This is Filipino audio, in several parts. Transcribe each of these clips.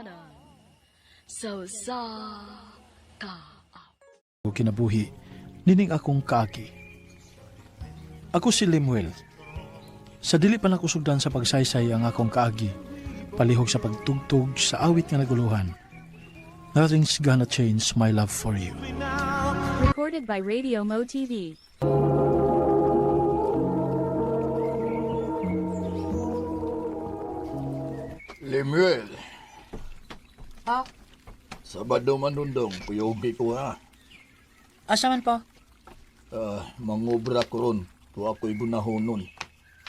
katotohanan. Sa ka. Kinabuhi, nining akong kaagi. Ako si Lemuel. Sa dili pa nakusugdan sa pagsaysay ang akong kaagi, palihog sa pagtugtog sa awit nga naguluhan. Nothing's gonna change my love for you. Recorded by Radio Mo TV. Lemuel, Pa, Sabado manundong, kuyogi ko ha. asa man pa? Mangobra ko ron, to ako'y gunahonon.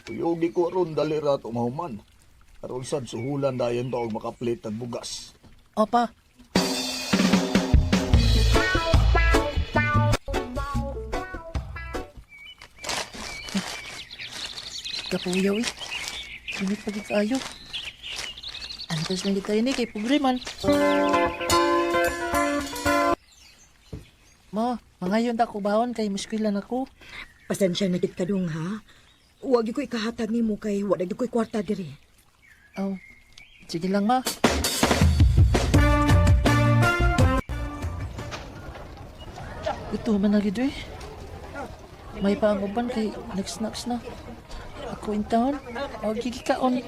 Kuyogi ko ron dalira tumahuman. Aron sad suhulan dayon daog makaplit ang bugas. Opa. Kapuyaw eh. Init pagig kayo. Antas lang kita ini kay Pugriman. Ma, mangayon ta ko baon kay muskwilan ako. Pasensya na gid ka dong ha. Huwag ko ikahatag ni mo kay wala di ko'y kwarta diri. Oh, sige lang ma. Ito man na gid eh. May panguban kay next na. Ako in town. O gigikaon.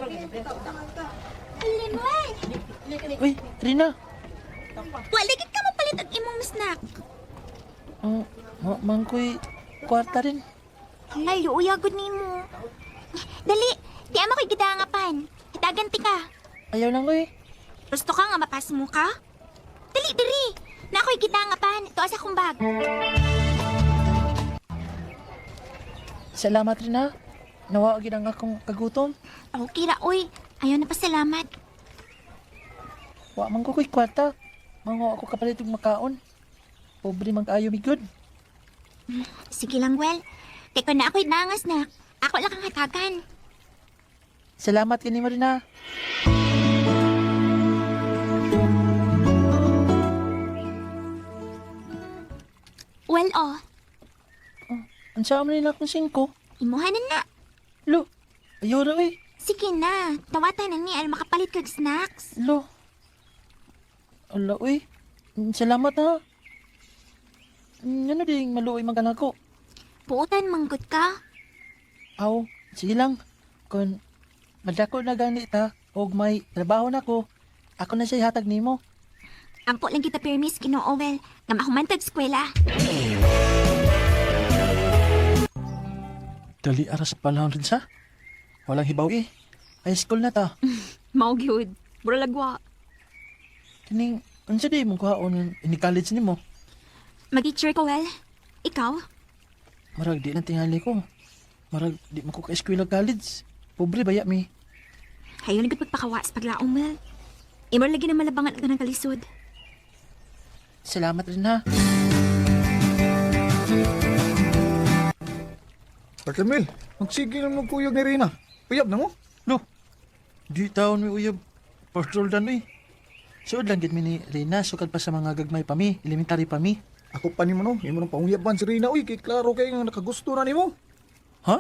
Lemuel, Uy, Rina. wala gid ka mapalit ang imong snack. Oh, mangkoy kwarta rin. Halay, uyagod nimo. Dali, di mo ko'y gidangapan. Itaganti ka. Ayaw lang ko eh. Gusto ka nga mapas mo ka? Dali, diri. Na ako'y gidangapan. Ito asa kong bag. Salamat rin ha. Nawa gid ang akong kagutom. Okay ra, uy. Ayaw na pa salamat. Wa man ko ko'y kwarta. Mango ako kapalit og makaon. Pobre man kaayo mi good. Sige lang, Well. Kaya kung na ako'y nangas na, ako lang kang hatagan. Salamat kini mo rin ha. Well, oh. Ansa man nila akong 5. Imuhanan na. Lo, ayaw ra eh. Sige na. Tawatan na ni al makapalit kag snacks. Lo. Ala uy. Salamat ha. Ano ding maluoy man kanako. Puutan manggut ka. Aw, sige lang. Kung madako na ganit ha, og may trabaho na ko, ako na siya hatag nimo. Ampo lang kita permis Ginoo Well. Nga mahumantag eskwela. Dali aras panahon rin sa? Walang hibaw eh. High school na ta. Mao gyud. Mura lagwa. Kining, unsa di mong kuhaon ini college ni mo? Mag-teacher ko, Well. Ikaw? Marag di na tingali ko. Marag di mo ko ka-eskwela college. Pobre baya mi. Hayon nagod pagpakawas paglaong, Well. Imo lagi na malabangan ka ng kalisod. Salamat rin ha. Bartamil, magsigil mo kuyog ni Rina. Uyab na mo? Lo, di taon mi uyab. Patrol dan eh. Suod lang gid mi ni Rina, sukad pa sa mga gagmay pa mi, elementary pa mi. Ako pa ni mo no, imo nang panguyaban si Rina. Uy, kay klaro kay nga nakagusto na ni mo. Ha?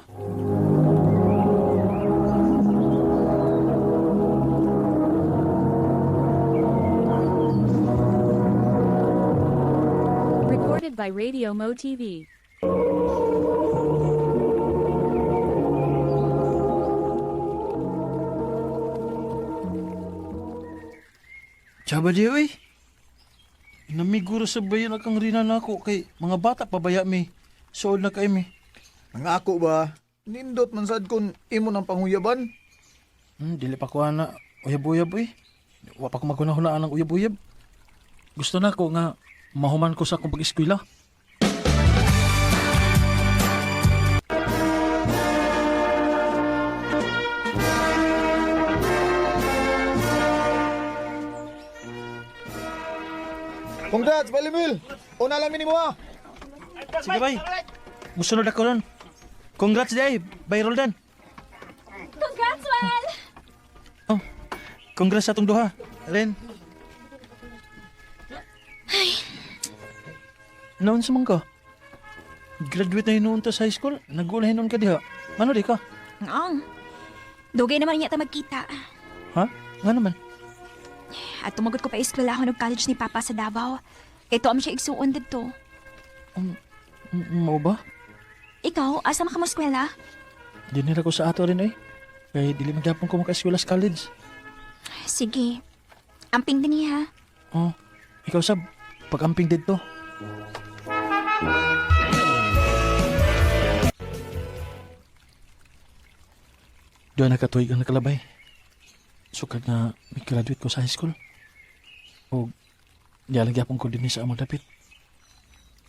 Recorded by Radio Mo TV. Tsaba di oy. Namiguro sa bayan akang Rina na ako kay mga bata pa baya mi. Suod na kay mi. Ang ako ba, nindot man sad kun imo nang panguyaban. Dili pa ko na uyab-uyab eh. Wa pa ko magkunahunaan ng uyab-uyab. Gusto na ko nga mahuman ko sa akong pag-eskwela. Congrats, Balimil! Una lang ni mo ha! Sige bay. Musunod ako ron. Congrats day, bay Roldan. Congrats, Well! Oh, congrats sa atong duha. Ren. Naon sa man ka? Graduate na hinuon ta sa high school. Nag-ulahin nun ka diha. Ano di ka? Ang. Dugay naman niya ta magkita. Ha? Nga naman. At tumagot ko pa eskwela ako ng college ni Papa sa Davao. Kay to am siya igsuon dito. Mo ba? Ikaw, asa ka mo eskwela? Dinira ko sa ato rin eh. Kaya dili magyapon ko maka-eskwela sa college. Sige. Amping din ha. Oh, ikaw sab, pag-amping dito. Doon nakatuig ang nakalabay. Sukad nga may graduate ko sa high school. O dialagyapon ko din sa among dapit.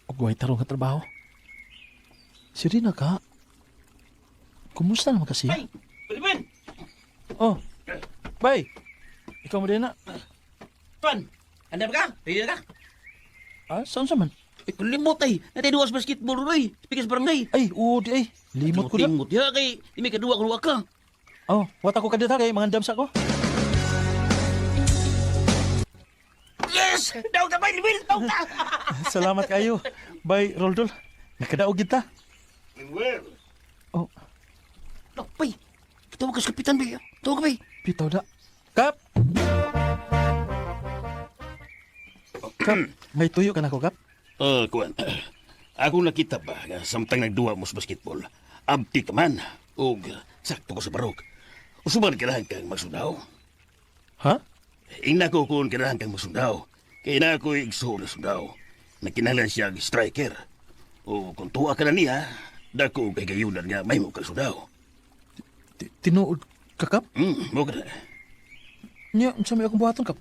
O buhay tarong nga trabaho. Si Rina ka, kumusta naman kasi? Bay! Balibin! Oh, bay! Ikaw mo din na. Tuan! Handa ba ka? Ready na ka? Saan sa man? Limot ay! Natay duwas basketball roy! Pikas barangay! Ay, oo di ay. Limot ko na. Limot ya kay di may kadua ka! Oh, wata ko kadita kay mga dams ako. Yes! Daw ka bay! Libil! Daw ka! Salamat kayo. Bay, Roldol. Nakadaog kita. Oh, Bay! Ito ka sa kapitan bay! Ito ka bay! pitaw da. Kap! Kap, may tuyo ka na ko, Kap? Kuan. Ako nakita ba nga samtang nagduwa mo sa basketball. Abti ka man. O sakto ko sa barog. Usuman kailangan kang magsundaw. Ha? Ina ko kung kailangan kang magsundaw. Kaya na ako igsuho na sundaw. Nakinahanglan siya ang striker. O kung tuwa ka na niya, dako kay gayunan nga may mo kang sundaw. Tinuod ka, Kap? Mo ka na. Nya, sa may akong buhaton, Kap?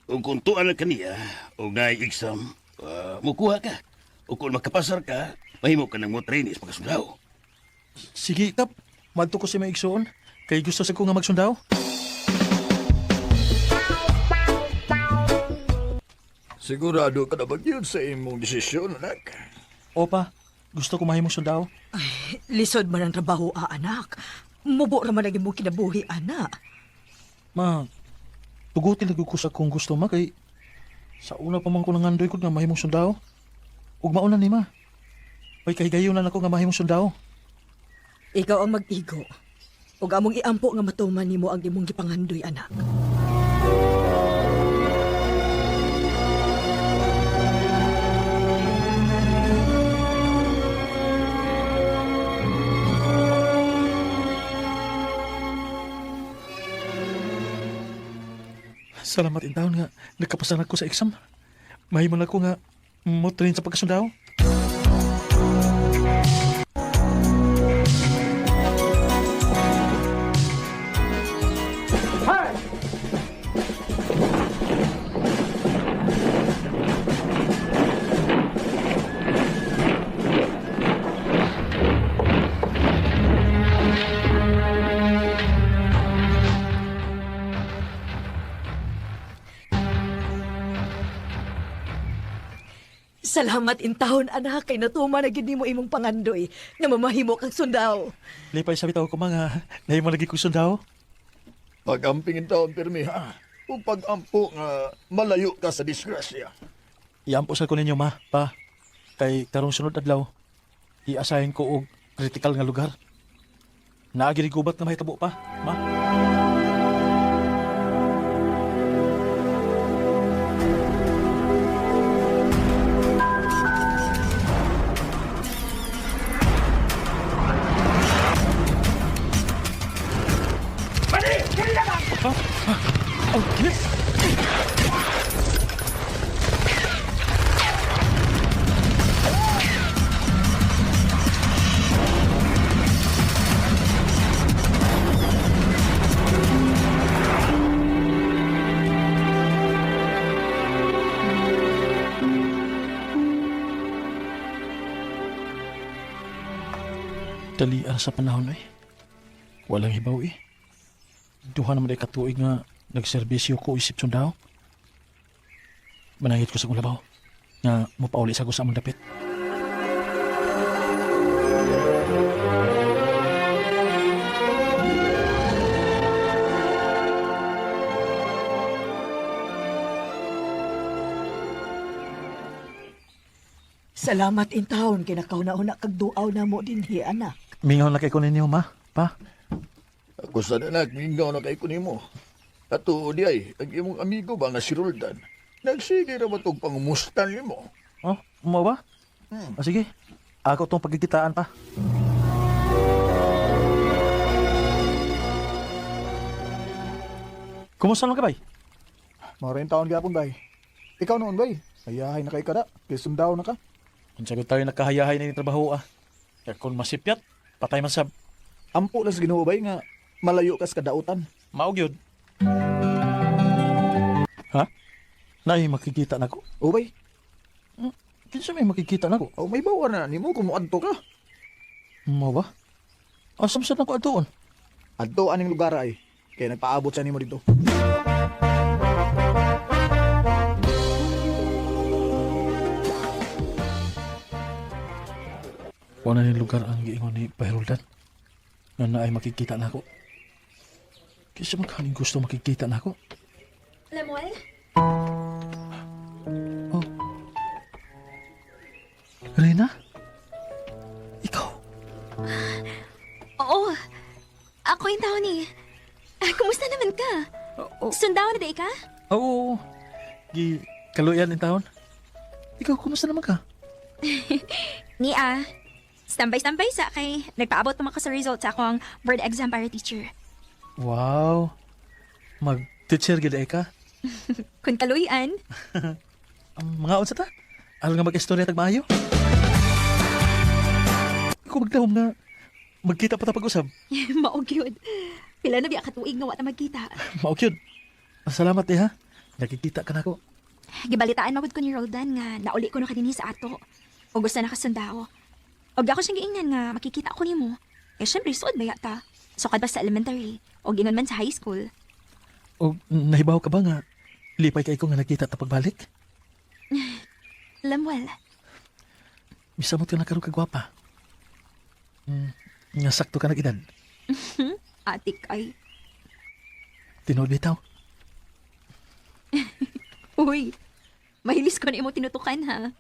O kung tuwa na ka niya, o nga exam, mukuha ka. O kung makapasar ka, mahimo ka ng mo training sa pagkasundaw. Sige, Kap. Madto ko si may igsoon. Kay gusto sa ko nga magsundaw. Sigurado ka na ba yun sa imong desisyon, anak? Opa, gusto ko mahimong sundaw. Lisod man ang trabaho, anak. Mubo raman ang imong kinabuhi, anak. Ma, tugutin lagi ko sa kung gusto ma kay sa una pa man ko nangandoy ko nga mahimong sundaw. Ug mauna ni ma. Ay kay gayon ako nga mahimong sundaw. Ikaw ang mag-igo. Ug among iampo nga matuman nimo ang imong gipanghandoy, anak. Salamat in taon nga nagkapasan ako sa exam. Mahimong ako nga mo train sa pagkasundaw. Salamat intahon, anak, kay natuman na gid nimo imong pangandoy nga mamahimo kag sundaw. Lipay sa bitaw ko mga nahimong lagi ko sundaw. Pag-amping taon, pirmi, ha? Kung pag-ampo nga malayo ka sa disgrasya. Iampo sa ko ninyo ma, pa. Kay karong sunod adlaw, i-assign ko og critical nga lugar. Naagi rin gubat nga mahitabo pa, ma. Oh, kilit! Dali sa panahon eh. Walang hibaw eh. Duha naman ay katuig nga nagserbisyo ko isip sundaw. Manangit ko sa kong labaw nga mapauli sa ko sa among dapit. Salamat intahon kay nakauna-una kag duaw namo dinhi, anak. Mingaw na kay ko ninyo ma, pa. Ako sa anak, mingaw na kay kunimo. Ato di ay, ang imong amigo ba nga si Roldan, nagsige ra ba itong pangumustan mo? Oh, mo ba? Sige. Ako tong pagkikitaan pa. Kumusta lang ka, bay? Maraming taon gapon, bay. Ikaw noon, bay. Ayahay na kay kada. Kaya sundaw na ka. Kung sagot tayo nakahayahay na yung trabaho, Kaya kung masipyat, patay man sab. Ampo lang sa Ginoo, bay, nga malayo ka sa kadautan. Maog yun. Ha? Nay, makikita na ko. O, bay. Kinsa may makikita na ko? O, may bawa na nimo kung muadto ka. Mo ba? Asam sa na ko atoon? Adto aning lugar ay. Kaya nagpaabot sa nimo dito. Wala ni lugar ang giingon ni Pahiruldan na ay makikita na ako. Kasi magkaling gusto makikita na ako. Lemuel? Oh. Rina? Ikaw? Oo. Ako yung tao ni. Kumusta naman ka? Sundaw na day ka? Oo. Kaluyan in taon. Ikaw, kumusta naman ka? Standby sa kay nagpaabot pa ko sa result sa akong board exam para teacher. Wow. Mag-teacher gid ka? Kung kaluyan. Mga unsa ta? Alam nga mag-istorya tag maayo? Ikaw magdahom nga magkita pa ta pag-usab. Maog yun. Pila na biya katuig nga wata magkita. Maog yun. Salamat ha. Nakikita ka na ko. Gibalitaan mabud ko ni Roldan nga nauli ko no kadinhi sa ato. O gusto na kasundao. Og ako siyang giingnan nga makikita ko nimo. Eh syempre suod ba yata? Sukad ba sa elementary o gingon man sa high school? O nahibaw ka ba nga lipay kay ko nga nakita ta pagbalik? Lemuel. Misamot ka na karon kagwapa. Nga sakto ka nag-edad. Atik ay. Tinood bitaw. Uy, mahilis ko na imo tinutukan ha.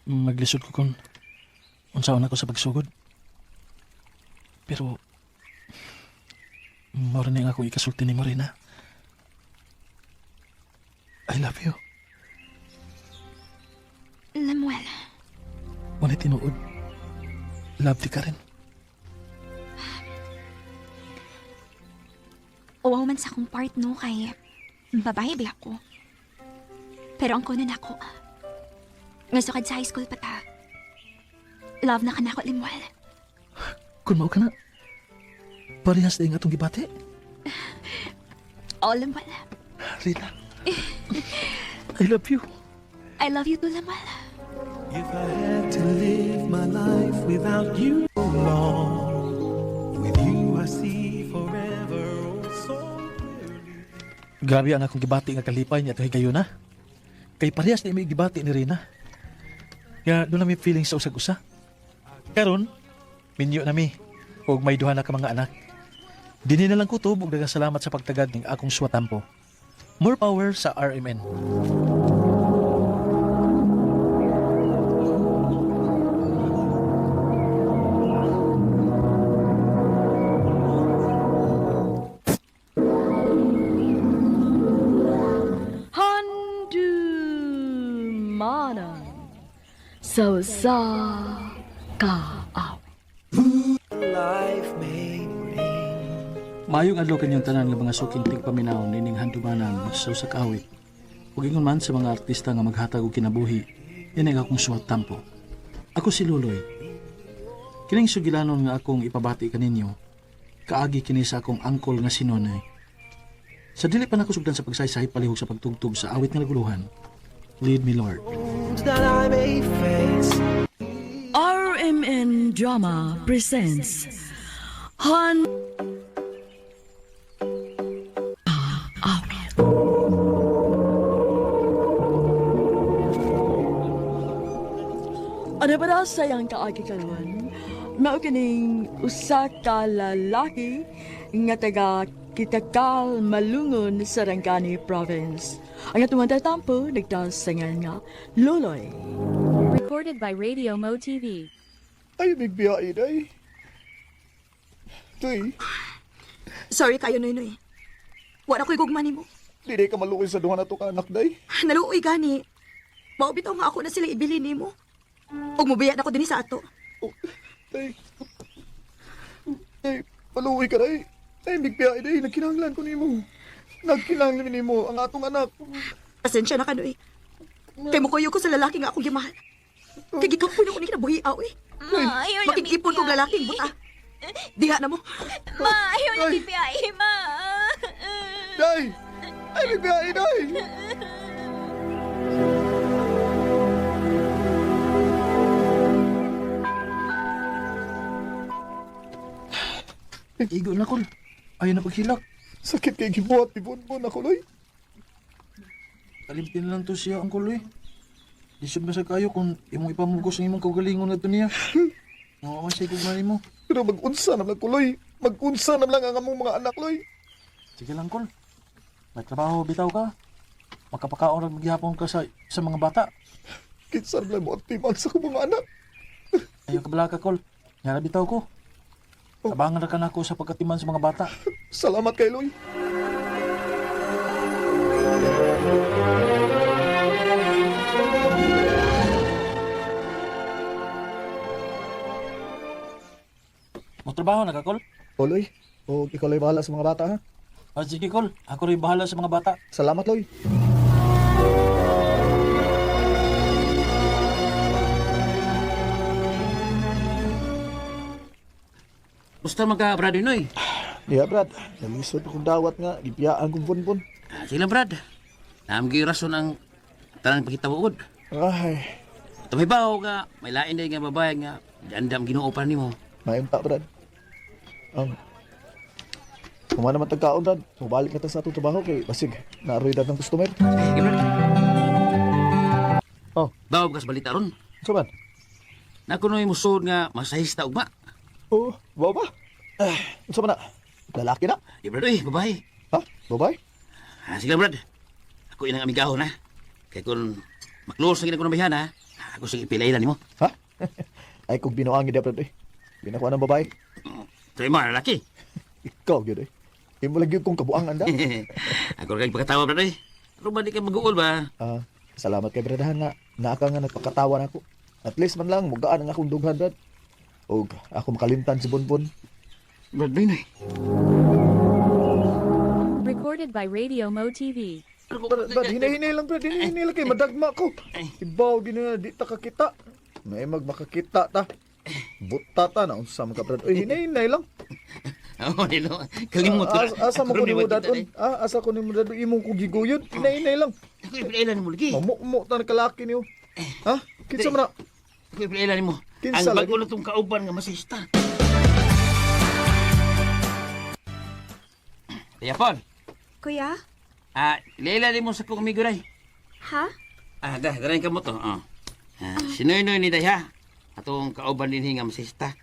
Maglisod ko kung unsaon ako sa pagsugod. Pero mao rin nga akong ikasulti ni Morena. I love you. Lemuel. Wala tinuod. Love di ka rin. Uwaw man sa akong part no kay babae ba ako. Pero ang kunan ako, nga sukad sa high school pa ta. Love na ka na ako, Lemuel. Kung mao ka na, parehas na yung atong gibate. Oh, Lemuel. Rina, I love you. I love you too, Lemuel. If I had to live my life without you so long, with you I see forever oh so clearly. Grabe ang akong gibati nga kalipay niya ito higayon na. Kay parehas na yung gibati ni Rina. Kaya doon na may feeling sa usag-usa. Karon, minyo na mi. Huwag may duha na ka mga anak. Dini na lang ko to, dagang salamat sa pagtagad ng akong swatampo. More power sa RMN. Handumanan. So sa kaaw. Life may bring. Maayong adlaw kanyang tanan nga mga suking tigpaminaw nining handumanan magsaw sa kawit. Ug ingon man sa mga artista nga maghatag og kinabuhi, yan ang akong suwat tampo. Ako si Luloy. Kining sugilanon nga akong ipabati kaninyo, kaagi kini sa akong angkol nga si Nonoy. Sa dili pa nako sugdan sa pagsaysay palihog sa pagtugtog sa awit nga naguluhan. Lead me, Lord. That I may face. RMN Drama presents Han Ano ba daw sayang kaagi karon? Mao kining usa ka lalaki nga taga Kitakal, Malungon, Sarangani Province. Ang atong tatampo nagdasangan nga Luloy. Recorded by Radio Mo TV. Ay, bigbiyain ay. Tuy, Sorry kayo, Noy. Wala ko'y gugma nimo. Dili ka maluoy sa duha na to ka anak, day. Naluoy gani. Maubitaw nga ako na sila ibili nimo. Ug mubiyan ako din sa ato. Day. Day, maluoy ka, day. Day, bigpiyay, day. Nagkinahanglan ko nimo. Nagkinahanglan nimo ang atong anak. Pasensya na ka, Noy. Kay mukuyo ko sa lalaki nga akong gimahal. Kay gikapon ako ni kinabuhiaw eh. Ma, ayaw na Makikipon kong lalaking buta. Diha na mo. Ma, ayaw na bibiyay, ma. Day! Ay, bigpiyay, day! Igo na, Kol. Ayaw na paghilak. Sakit kay gibuhat ni Bonbon ako, loy. Kalimpin lang to siya, ang Kol, eh. Disod na sa kayo kung imong ipamugos ang imong kaugalingon na ito niya. Mga masay kugmani mo. Pero mag-unsa na lang ko, loy. Mag-unsa na lang ang among mga anak, loy. Sige lang, Kol. May trabaho, bitaw ka. Makapakaon at maghihapon ka sa mga bata. Kinsa na lang mo ang timan sa akong mga anak. Ayaw ka bala ka, Kol. Nyara bitaw ko. Tabangan na ka na ako sa pagkatiman sa mga bata. Salamat kay Loy. Magtrabaho na ka, Kol? O, Loy. O, ikaw lang bahala sa mga bata, ha? O, sige, Kol. Ako rin bahala sa mga bata. Salamat, Loy. Basta magka, Brad, Noy. Yeah, Brad. Nalisod akong dawat nga. Gipiyaan kong Bonbon. Sila, Brad. Naamgi rason ang tanang pagkitawood. Ay, Tumay ba nga, may lain din nga babae nga, dandam ginuopan ni mo. mayunta, Brad. Kung naman tagkaon, Brad. Mabalik na ta sa atong trabaho kay basig. Naaroy dad ng customer. Sige, Brad. Oh. Bawa ka sa balita ron. So, Brad? Nakunoy mo sud nga masahista ugma. Oh, bawa ba? Unsa man na? Lalaki na? Di, Brad, uy, babae. Ha? Babae? Sige, Brad. Ako inang amigahon, ha. Kaya kung maklos na ginagawa ng bayan, ha. Ako sige pilay na ni mo. Ha? Ay, kung binuangi dia, Brad, eh. Binakuha ng babae. Ito yung mga lalaki. Ikaw, yun, eh. Imo lagi kong kabuangan da. Ako rin pagkatawa, Brad, eh. Pero ba di ka mag-uol ba? Salamat kay Bradahan nga. Naaka nga nagpakatawan ako. At least man lang, mugaan ang akong dughan, Brad. O ako makalimtan si Bonbon. Brad, Noy. Recorded by Radio Mo TV. Brad, hinay-hinay lang, Brad. Hinay-hinay lang kay madagma ko. Ibaw, di na, di ta kakita. May magmakakita ta. Buta ta na, unsa man ka, Brad. Uy, hinay-hinay lang. Oo, nilo. Kalimot ko. Asa mo ko ni mo dadon? Asa ko ni mo dadon? Imong ko giguyod. Hinay-hinay lang. Ako yung pilailan mo lagi. Mamuk-muk ta na kalaki niyo. Ha? Kinsa man na? Ako yung pilailan mo. Kinsa Ang lagi? bago na itong kauban nga masista. Kaya, Paul. Kuya? Ilailan mo sa kong amigo ray. Ha? Darayin ka mo to. Sinoy-noy ni Daya. Atong kauban din nga masista.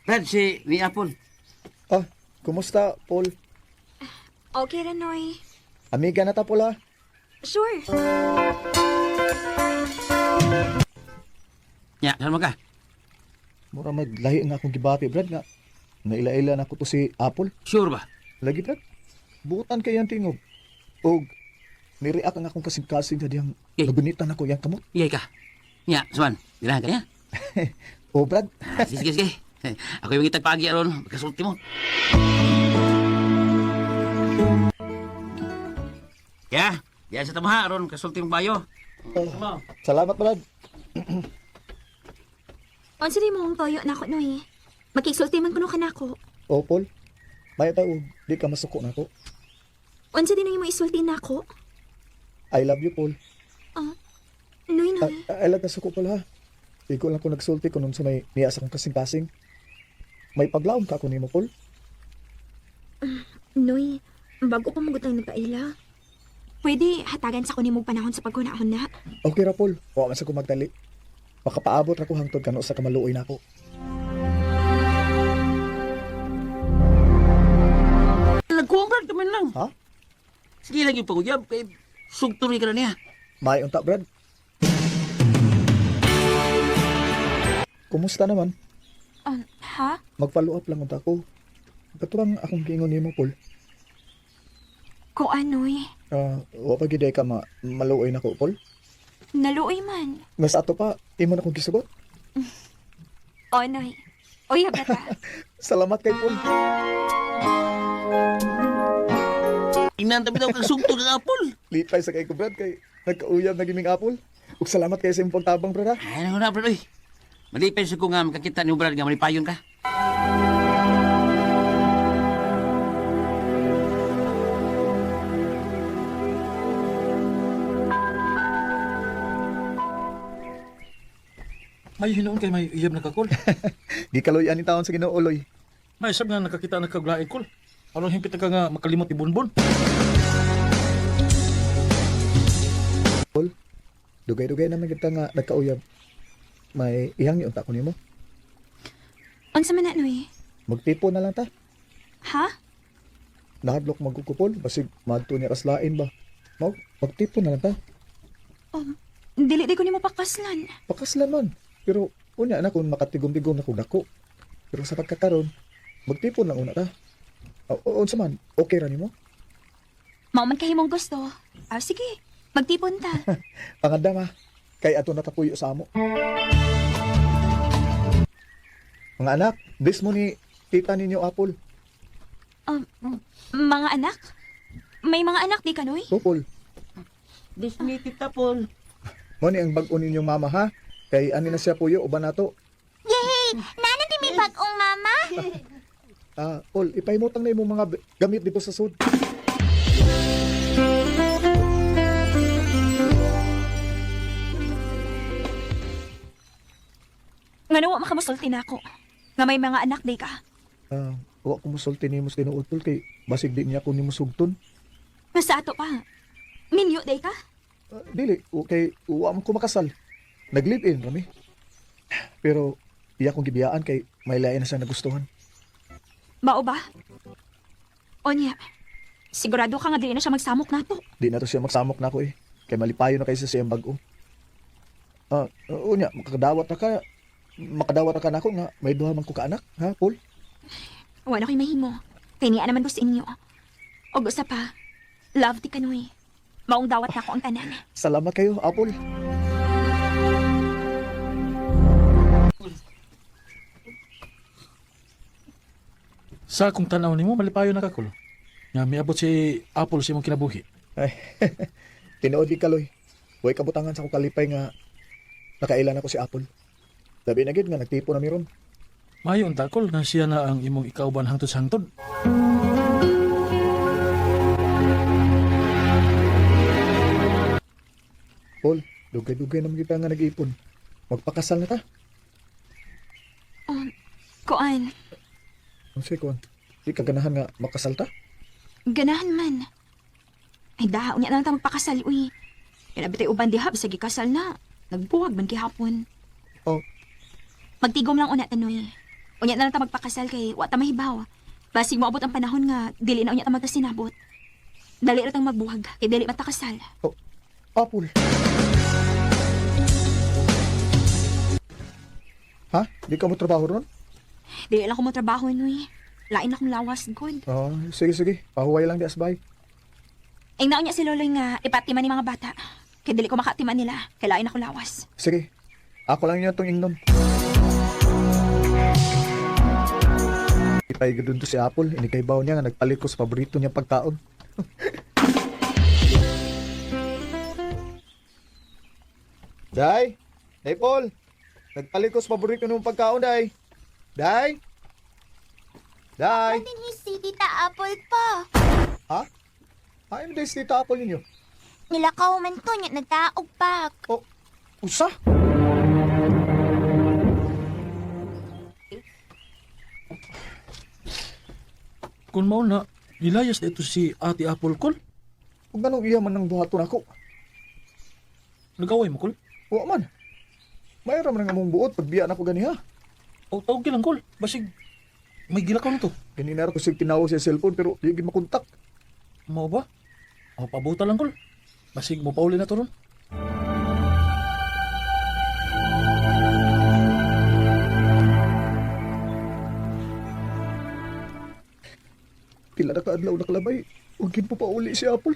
Brad, si ni Apple. Kumusta, Paul? Okay ra, Noy. Amiga na ta, Paul, ha? Sure. Ya, saan mo ka? Mura maglahi nga akong gibati, Brad, nga. Naila-ila na ko to si Apple. Sure ba? Lagi, Brad. Buutan kay ang tingog. O, nireact ang akong kasing-kasing na diyang nabunitan ako yung kamot. Iyay ka. Ya, Suman, ganahan ka niya. O, Brad. Sige. Ako yung itag pagi aron, kasulti mo. Ya, yan sa tamaha aron, kasulti mo bayo. Salamat, Brad. Unsa di mo ang toyo na ako, Noy? Makiksulti man kuno ka na ako. O, Paul. May tao, di ka masuko na ako. Unsa di na mo isulti na ako? I love you, Paul. Noy. I love ka suko, Paul, ha? Ikaw lang ko nagsulti kung nung sa may niyas akong kasing-kasing. May paglaom ka ako ni mo, Paul. Noy, bago pa magutang nagpaila. Pwede hatagan sa kunin mo panahon sa pagkunahon na. Okay ra, Paul. Huwag man sa ko magdali. Makapaabot ra ko hangtod kano sa kamaluoy na ako. Nagkumbran ka man lang. Ha? Sige lang yung panguyab, kay sugturi ka na niya. May unta, Brad. Kumusta naman? Ha? Mag-follow up lang unta ko. Katurang akong giingon nimo, Paul. Ko anoy. Wa pa gid ka maluoy na ko, Paul. Naluoy man. Mas ato pa, imo na kong gisugot. Onoy. Uy, habata. Salamat kay Paul. Inan tabi daw kang sugto ng apol. Lipay sa kay ko, Brad, kay nagkauyab na giming apple. Ug salamat kay sa imong pagtabang, Brad, ha? Ay, ano na, bro, oy. Malipay sa ko nga makakita ni Brad nga malipayon ka. May hinoon kay may iyab na kakol. Di kaloy ani taon sa Ginoo, Loy. May sab nga nakakita na kaglaing kol. Aron himpit ka nga makalimot ni Bonbon. Paul, dugay-dugay naman kita nga nagkauyab. May ihang ni unta ko nimo. Unsa man anoy? Magtipo na lang ta. Ha? Nahadlok magkukupol, basig madto niya kaslain ba. Magtipo na lang ta. Dili di ko nimo pakaslan. Pakaslan man. Pero unya na kung makatigom-tigom na kung dako. Pero sa pagkakaroon, magtipon lang una ta. Unsa man, okay ra nimo? Mao man kahimong gusto. Sige. Magtipon ta. Pangandam ha, kay ato natapuyo sa amo. Mga anak, bis mo ni tita ninyo Apple. Mga anak? May mga anak di kanoy? Apple. Disney Tita Paul. Mo ni ang bag-o ninyong mama ha. Kay ani na siya puyo uban nato. Yay! Nana di may bag-ong mama? Paul, ipaimutang na imong mga gamit dito sa sud. Nga nawa makamusulti na ako. Nga may mga anak di ka. Wa ko musulti nimo sa tinuod Paul kay basig di niya ko nimo sugton. Nga sa ato pa. Minyo di ka? Dili, okay, wa mo ko makasal. Nag-live-in kami. Pero iya kong gibiyaan kay may lain na siya nagustuhan. Mao ba? Onya, sigurado ka nga dili na siya magsamok nato. Di na to siya magsamok na ako eh. Kay malipayo na kaysa siyang bag-o. Unya, makadawat na ka na ako nga may duha man ko ka anak, ha, Paul? Wala ko'y mahimo. Kaya niya naman ko sa inyo. O gusto pa, love ti kanoy. Maong dawat na ako ang tanan. Salamat kayo, Apple. Sa kung tanaw nimo malipayo na kakol. Nga miabot si Apple sa imong kinabuhi. Ay, tinuod di kaloy. Huwag kabutangan sa kong kalipay nga nakailan ako si Apple. Labi na gid nga nagtipo na miron. Mayo ang takol na siya na ang imong ikauban hangtod sa hangtod. Paul, dugay-dugay naman kita nga nag-ipon. Magpakasal na ta. Kuan, Ang sige ko, di ka ganahan nga makasal ta? ganahan man. Ay dahaw niya na lang ta magpakasal, uy. Kinabitay uban diha, bisag ikasal na. Nagbuwag man gihapon. Oh. Magtigom lang una tanoy. Unya na lang ta magpakasal kay wa ta mahibaw. Basig moabot ang panahon nga dili na unya ta magkasinabot. Dali ra tang magbuwag kay dili man ta kasal. Apple. Ha? Di ka mo trabaho ron? Dili lang ko mo trabaho nuy. Lain akong lawas good. Sige. Pahuway lang di asbay. Ay naon niya si Loloy nga ipatiman ni mga bata. Kay dili ko makatiman nila. Kay lain ako lawas. Sige. Ako lang yun itong ingnon. Ipay gadun to si Apple. Inikaybaw niya nga nagpalit ko sa paborito niya pagkaon. Day! Day, Paul! Nagpalit ko sa paborito niyong pagkaon, Day! Day! Day! Si Tita Apple pa. Ha? Ay, Day, si Tita Apple ninyo. Nilakaw man to niya, nagtaog pak. Usa? Kung mao na, nilayas na ito si Ate Apple Kol. Kung ganong iya man ng buhaton ako. Nagaway mo, Kol? Oo man. Mayroon man nga mong buot pagbiya na ko ganiha. O tawag lang, Kol. Basig, may gilakaw nito. Ganina rin ko siya tinawag sa cellphone pero di ko makontak. Mao ba? O pabuta lang, Kol. Basig mo pauli na to ron. Pila na kaadlaw na kalabay. Huwag po pa uli si Apple.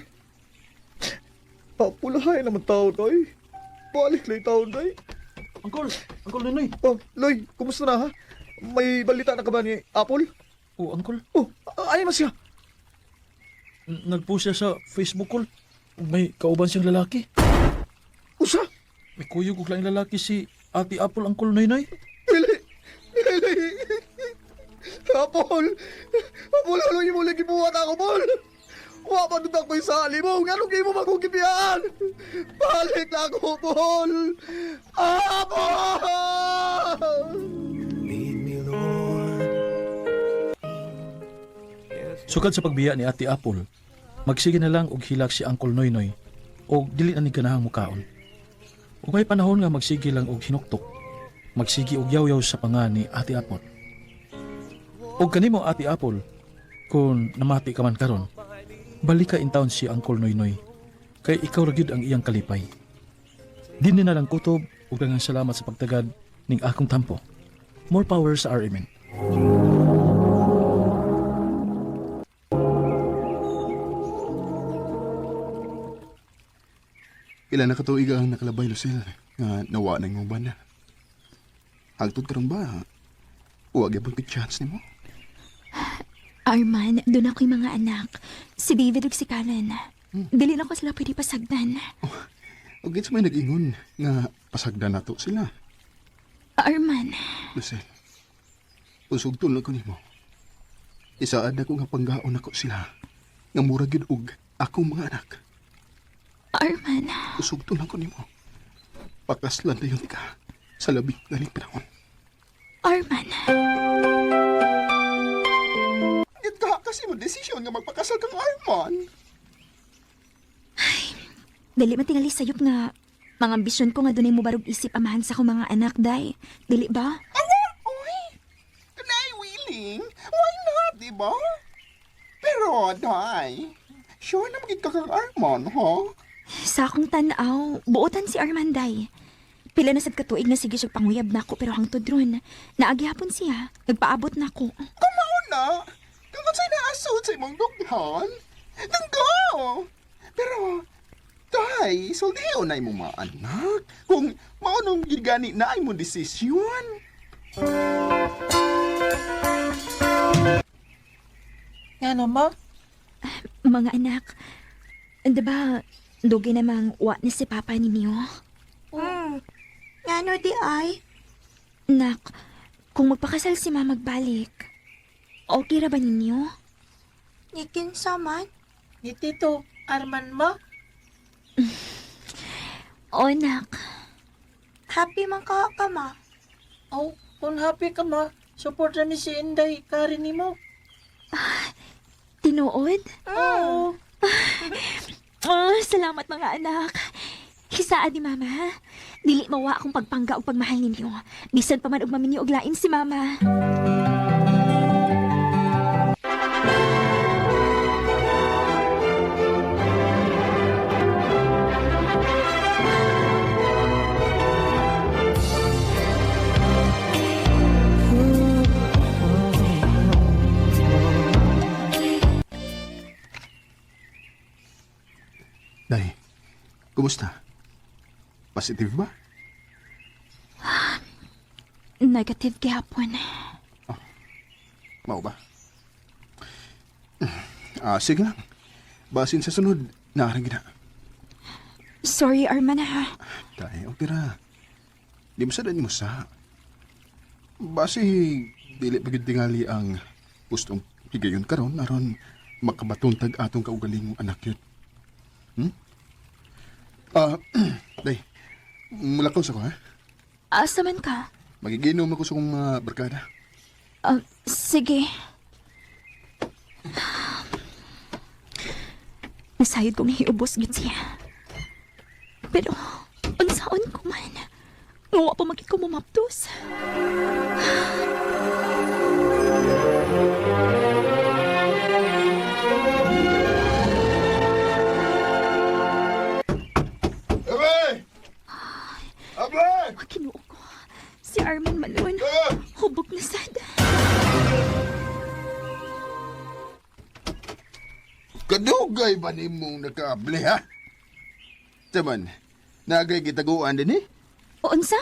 Apple, hay naman tao, Day. Balik lang tao, Day. Uncle Noynoy. Oh, Loy, kumusta na, ha? May balita na ka ba ni Apple? Oh, Uncle. Oh, ay mas siya. Nagpost siya sa Facebook call. May kauban siyang lalaki. Usa? May kuyog og laing lalaki si Ate Apple, Uncle Noynoy. Dili. Apple, haloy mo lagi buhat ako, Paul. Wa pa dudak ko sa mo. Ngano kayo mo magkukipian? Balik na ako, Paul. Apple! Sukad sa pagbiya ni Ate Apple, magsige na lang og hilak si Uncle Noynoy og dili na ni ganahang mukaon. Ug may panahon nga magsige lang og hinuktok, magsige og yaw-yaw sa panga ni Ate Apple. Og kanimo Ate Apple, kung namati ka man karon, balik ka in town si Uncle Noynoy, kay ikaw ra gyud ang iyang kalipay. Dinhi na lang kutob ug daghang salamat sa pagtagad ning akong tampo. More power sa RMN. Ilan na katuig ang nakalabay, Lucille, nga nawa na yung uban na. Hagtod karon ba? Huwag yung chance ni mo. Arman, doon ako yung mga anak. Si David ug si Karen. Dili na ko sila pwede pasagdan. O gits may nag-ingon nga pasagdan na to sila. Arman. Lucille, usog tulog ko ni mo. Isaad ako nga panggaon ako sila. Nga murag yun og akong mga anak. Arman. Usog tulog ko ni mo. Pakaslan na yun ka sa labing galing panahon. Arman. Git ka kasi mo desisyon nga magpakasal kang Arman. Dili man tingali sayop nga mga ambisyon ko nga dunay mo barog isip amahan sa akong mga anak, day. Dili ba? Uy! Tunay willing? Why not, diba? Pero, day, sure na magiging ka kang Arman, ha? Sa akong tanaw, buotan si Arman, day. Pila na sad katuig na sige siyang panguyab na ako pero hangtod ron. Naagihapon siya. Nagpaabot na ako. Kumaon na! Kung sa'y naasod sa imong dughan, dunggo! Pero, day, soldiyo na imong mga anak. Kung maunong gigani na imong desisyon. Ano, ma? Mga anak, diba, dugi namang wa ni si Papa ninyo? Ngano di ay? Nak, kung magpakasal si Mama magbalik, okay ra ba ninyo? Ni kinsa man? Ni Tito Arman, ma? O, nak. Happy man ka ma? Oh, kung happy ka, ma, support na ni si Inday, Karen ni mo. Tinuod? Oo. Oh, salamat mga anak. Hisaad ni Mama, ha? Dili mawa akong pagpangga o pagmahal ninyo. Bisan pa man og maminyo og lain si Mama. Day, kumusta? Positive ba? Negative gihapon. Mau ba? Sige lang. Basin sa sunod, naarang gina. Sorry, Arman, ha? Day, okay ra. Di masadan mo sa. Basi, dili pagid tingali ang gustong higayon karon aron makabatuntag atong kaugaling anak yun. Day, mulakos ako, ha? Asa man ka? Magiginom ako sa kong barkada. Sige. Nasayod kong hiubos gid siya. Pero, unsaon ko man, ngawa pa maging ko mamaptos. Kinuo ko. Si Arman Malon. Hubog na sad. Kado! Dugay ba ni mong nakable, ha? Taman, nagay gitaguan din, eh? O unsa?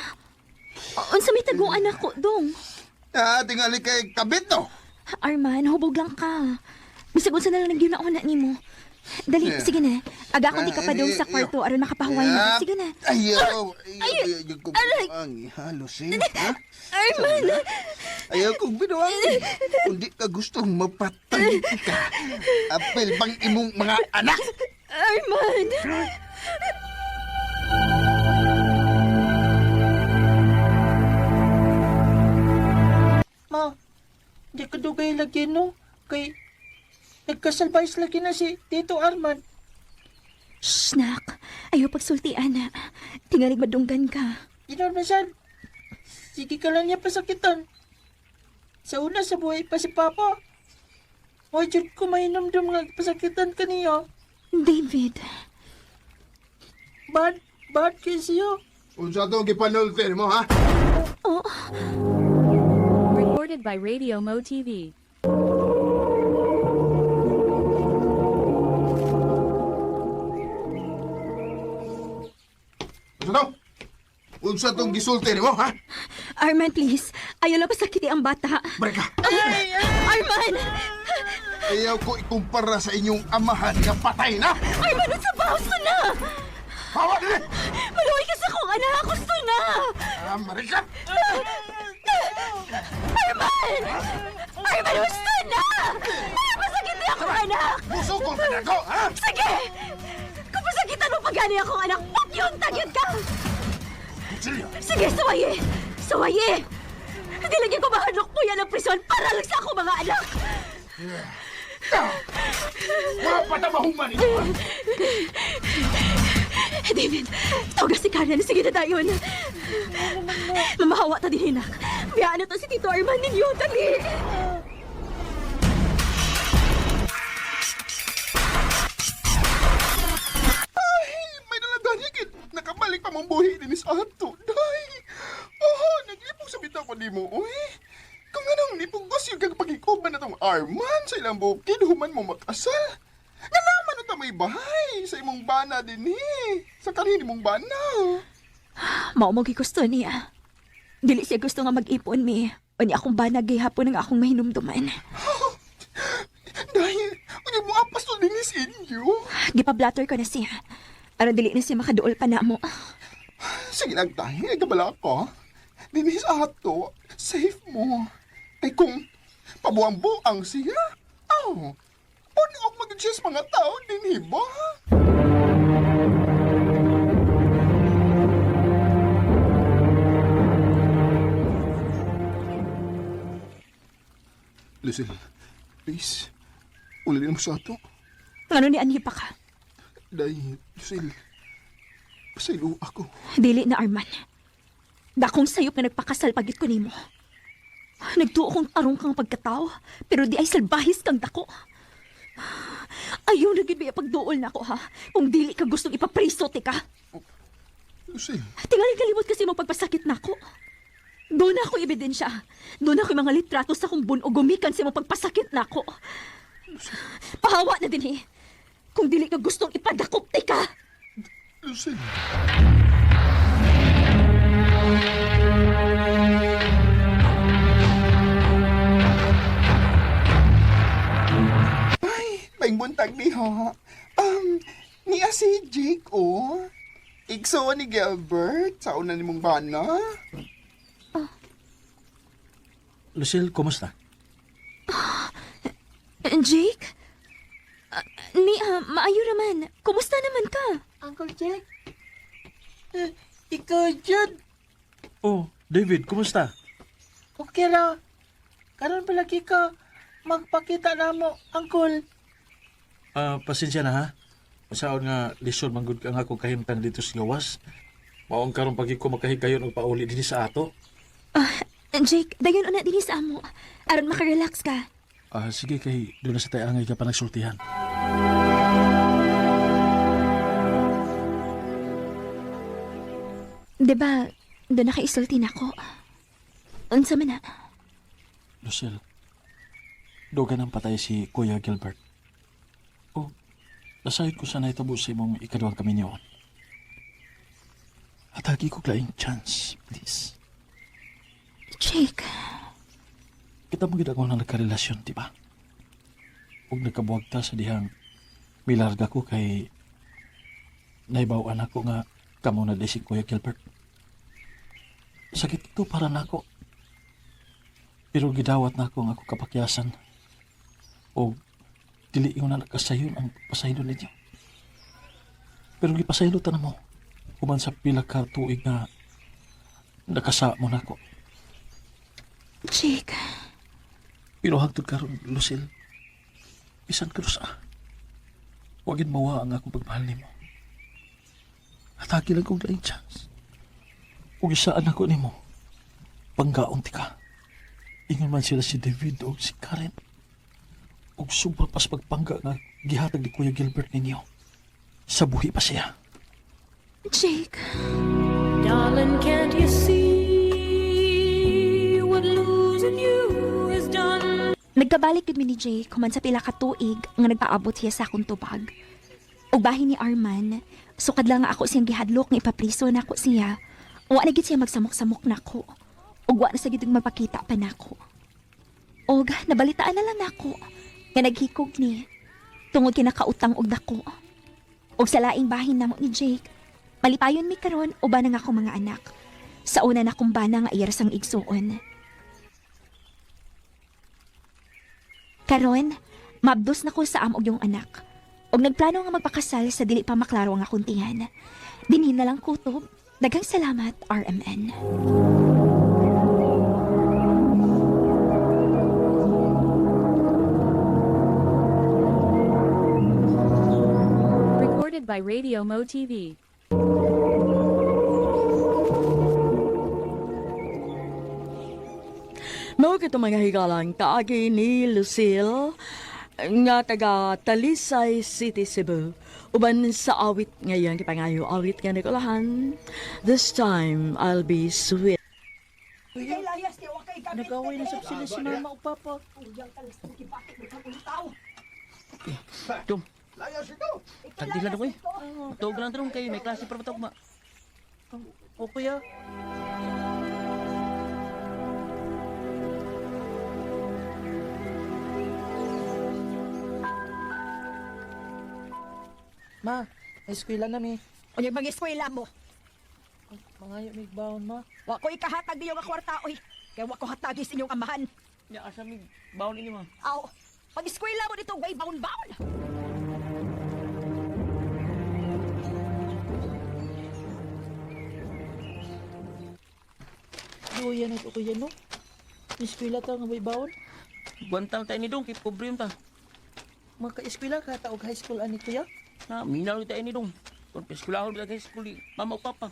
Unsa may taguan ako, dong? Tingali kay kabit, no? Arman, hubog lang ka. Bisag unsa na lang nagyunaon na nimo. Dali, sige na. Aga ko di ka pa dong sa kwarto aron makapahuway na. Sige na. Ayaw kong Aray! binuang, halusin, ha? Arman! Ayaw kong binuang. Kung di ka gustong mapatay ka, apel bang imong mga anak? Arman! Ma, di ko dugay lagi no. Kay nagkasalbayas lagi na si Tito Arman. Shh, nak. Ayaw pagsultian na. Tingalig madunggan ka. Inormasan. Sige ka lang niya pasakitan. Sa una sa buhay pa si Papa. Huwag dyan ko mainamdam nga pasakitan ka niya. David. Bad kayo siya. Unsa itong gipanultir mo, ha? Oh. Recorded by Radio Mo TV. Unsa itong gisultir mo, ha? Arman, please. Ayaw lang pasakiti ang bata. Breka! Arman! Ayaw ko ikumpara sa inyong amahan nga patay na! Arman, sa bauso na! Hawa din! Maluwi ka sa kong anak! Gusto na! Marika! Arman! Arman, gusto na! Ayaw pasakiti akong anak! Musukol ka na ako, ha? Sige! Kung pasakitan mo pagani akong anak, pagyong tagyod ka! Sige, sawaye! Sawaye! Hindi lagi ko mahanok po yan ng prison para lang sa akong mga anak! Mga patamahuman ito! David, tawag si Karen. Sige na tayo na. Mamahawa ta din, hinak. Biyaan na to si Tito Arman ninyo. Dali! Ay, may nalaganigit. Nakabalik pa mong buhi din sa ato. Day! Oh, naglipong sa bitaw ko di mo, uy. Kung anong nipugos yung kagpagikuban na tong Arman sa ilang bukid, human mo makasal. Nga naman ito may bahay sa imong bana din sa kanini mong bana. Maumogi gusto niya. Dili siya gusto nga mag-ipon mi. O niya akong banag gihapon ng akong mahinumduman. Dahil, huwag mo apas to din sa inyo. Gipablatter ko na siya. Aron dili na siya makaduol pa na mo. Sige lang tayo, nagkabala ko. Dinis ato, safe mo. Ay kung pabuang-buang siya, pwede ako mag-adjust mga tao din, hiba? Lucille, please, ulilin mo sa ato. Ano ni Anhi pa ka? Dahil, Lucille, pasaylo ako. Dili na, Arman. Dakong sayop na nagpakasal pagit ko nimo. Nagtuo kong tarong kang pagkatao, pero di ay salbahis kang dako. Ayaw na gibaya pagduol na ako, ha? Kung dili ka gustong ipapriso, tika. Lucille. Tingalin kalimot kasi mo pagpasakit na ako. Doon ako ebidensya. Doon ako yung mga litrato sa kong bunog gumikan sa mo pagpasakit na ako. Pahawa na din, kung dili ka gustong ipadakop, tika. Lucille. May buntag diha. Niya si Jake, oh. Igso ni Gilbert sa una ni mong bana. Lucille, kumusta? Jake? Maayo naman. Kumusta naman ka? Uncle Jake? Ikaw dyan. Oh, David, kumusta? Okay ra. Karon palagi ka magpakita na mo, Uncle. Pasensya na ha. Masaon nga lisod manggod ka nga akong kahimtang dito sa gawas. Maong karon pagi ko makahigayon og pauli dinhi sa ato. Jake, dayon una dinhi sa amo. Aron makarelax ka. Sige kay doon na sa tayangay ka pa nagsultihan. Diba, doon nakaisulti na ako. Unsa man na? Lucille, dogan ang patay si Kuya Gilbert. Oh, Pasahid ko sa naitabo sa imong ikaduhang kaminyoon. At hagi ko laing chance, please. Jake, Kita mo gid ako na nagkarelasyon, di ba? Huwag nagkabuwag ta sa dihang milarga ko kay naibawaan ako nga kamo na si Kuya Gilbert. Sakit ito para nako. Pero gidawat na ako nga ako kapakyasan. O dili yung na nagkasayon ang pasaylo ninyo. Pero gipasaylo ta na mo. Kuman sa pila ka tuig nga nakasa mo nako. Jake. Pero hagtod karon, Lucille. Bisan ka sa. Huwagin mawa ang akong pagmahal nimo. At hagi lang kong laing chance. Kung isaan ako nimo, panggaon ti ka. Ingon man sila si David o si Karen. O sobra pas pagpangga nga gihatag ni Kuya Gilbert ninyo. Sa buhi pa siya. Jake. Darling, can't you see what losing you has done? Nagkabalik gid mi ni Jake kuman sa pila ka tuig nga nagpaabot siya sa akong tubag. Ug bahin ni Arman, sukad lang nga ako siyang gihadlok nga ipapriso nako siya. Wa na gid siya magsamok-samok nako. Ug wa na sa gid magpakita pa nako. Og nabalitaan na lang nako nga naghikog ni tungod kinakautang og dako. Og sa laing bahin namo ni Jake, malipayon mi karon uban nga akong mga anak. Sa una na kong bana nga iyar sang igsuon. Karon, mabdos na ko sa amog yung anak. Og nagplano nga magpakasal sa dili pa maklaro nga kuntihan. Dinhin na lang kutob. Daghang salamat, RMN. Recorded by Radio Mo TV. Mao kito mga higalang kaagi ni Lucille nga taga Talisay City, Cebu. Uban sa awit ngayon, kipangayo awit nga Nicolahan. This time, I'll be sweet. Nag-away na sa sila si mama o papa. Dong. Tagdila na ko eh. Tuog lang dong kayo. May klase para matawag ma. O kuya. Ma, eskwela na mi. O yung mga eskwela mo. Mangayo may baon, ma. Wa ko ikahatag niyo nga kwarta, oy. Kaya wa ko hatagis inyong amahan. Ya, asa mi baon ninyo ma. Aw, pag-eskwela mo dito, way baon-baon. Duya na ito kuya, no? Eskwela ta nga may baon. Buwantang tayo ni dong. Kay pobre yun ta. Maka-eskwela ka ta og high school ani kuya? Ha, minaw tayo ni dong. Kung eskwela ko sa school ni mama o papa.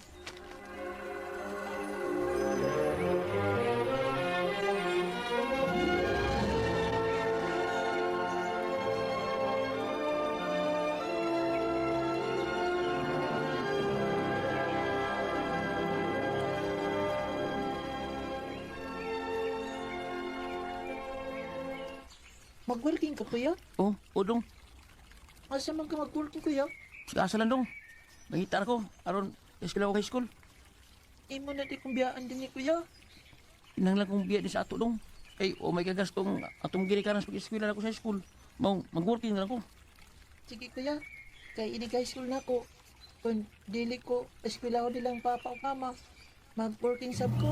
Mag-working ka kuya? Oh, o dong. Asa man ka mag-working kuya? Asa lang dong. Mangita ako. Aron, eskwela ko high school. Imo na di kong biyaan din ni kuya. Inanglan kong biya di sa ato dong. Ay, o may kagastong atong girikanan sa pag-eskwela na ko sa school. Mag-working na ako. Sige kuya, kay ini high school na ko. Kung dili ko, eskwela ko nilang papa o mama. Mag-working sab ko.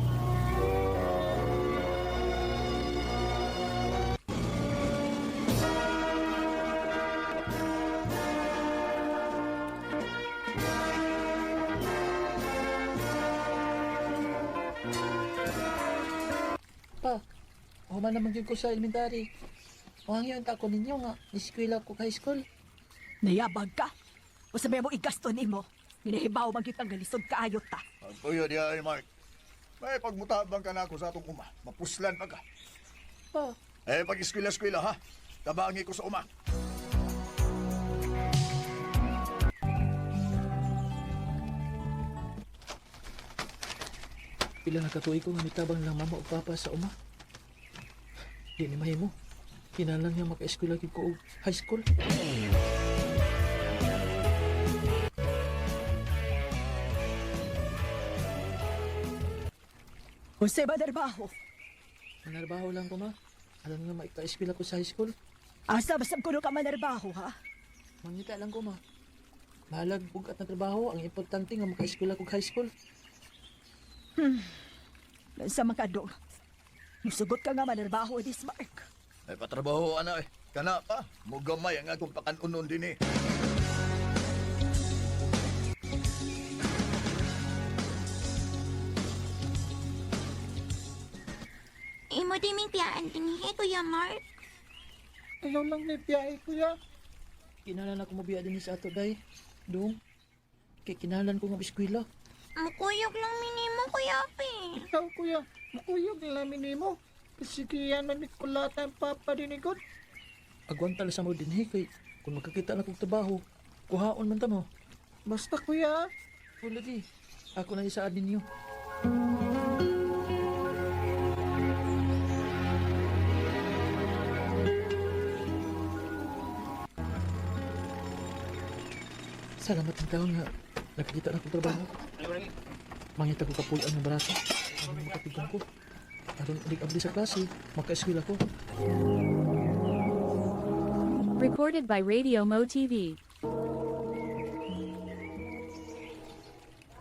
Pa, human naman yun ko sa elementary. Huwag yun ako ninyo nga, niskwela ko high school. Nayabag ka. O sabi mo igasto ni mo. Hinahibaw man kitang galisod kaayot ta. Kuya diya ay Mark. May pagmutabang ka na ako sa atong uma. Mapuslan pa ka. Pa, Pag-eskwela-eskwela ha. Tabangi ko sa uma. pila na katuig ko nga mitabang lang mama o papa sa uma. Di ni mahimo. Kinalang niya maka-eskwela ko og high school. Jose ba darbaho? Manarbaho lang ko, ma. Alam nga maika-eskwela ko sa high school. Asa basab kuno ka manarbaho, ha? Mangita lang ko, ma. Mahalag bugat na trabaho. Ang importante nga maka-eskwela ko high school. Sa makadong. Musugot ka nga manarbaho, this Mark. Ay patrabaho, ana eh. Kana pa, mugamay ang akong pakanunon din eh. Imo di ming tiyaan din Kuya Mark. Ayaw lang may biyahe, kuya. Kinalan ako mabiya din sa ato, day. Dong. Kay kinalan ko nga eskwela. Mukuyog lang minimo, Kuya Pi. Ikaw, kuya, makuyog na namin mo. Sige yan, manikulata ang papa dinikot. Agwantal sa mo din, kay kung makakita na kong trabaho, kuhaon man ta mo. Basta, kuya. O lagi, ako na isaad ninyo. Salamat ng taon nga nakikita na kong trabaho. Mangita ko kapulaan ng barato. Ano makatigan ko? Aron ulig-abli sa klase, maka-eskwela ko. Recorded by Radio Mo TV.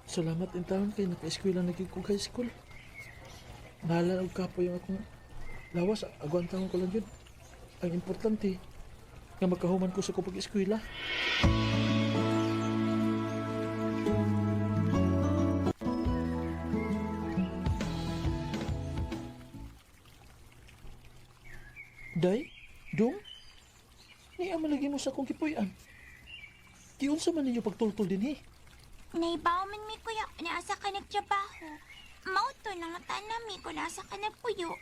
Salamat ng taon kay naka-eskwela na ko high school. Nahala og kapoy yung akong lawas. Agwantangon ko lang yun. Ang importante, nga magkahuman ko sa kupag eskwela. Day, Dong, niya malagi mo sa akong kipuyan. Kiunsa man ninyo pagtultol din Naibaw man mi kuya, naasa ka nagtrabaho. Mauto na nga tanami ko nasa ka nagpuyo.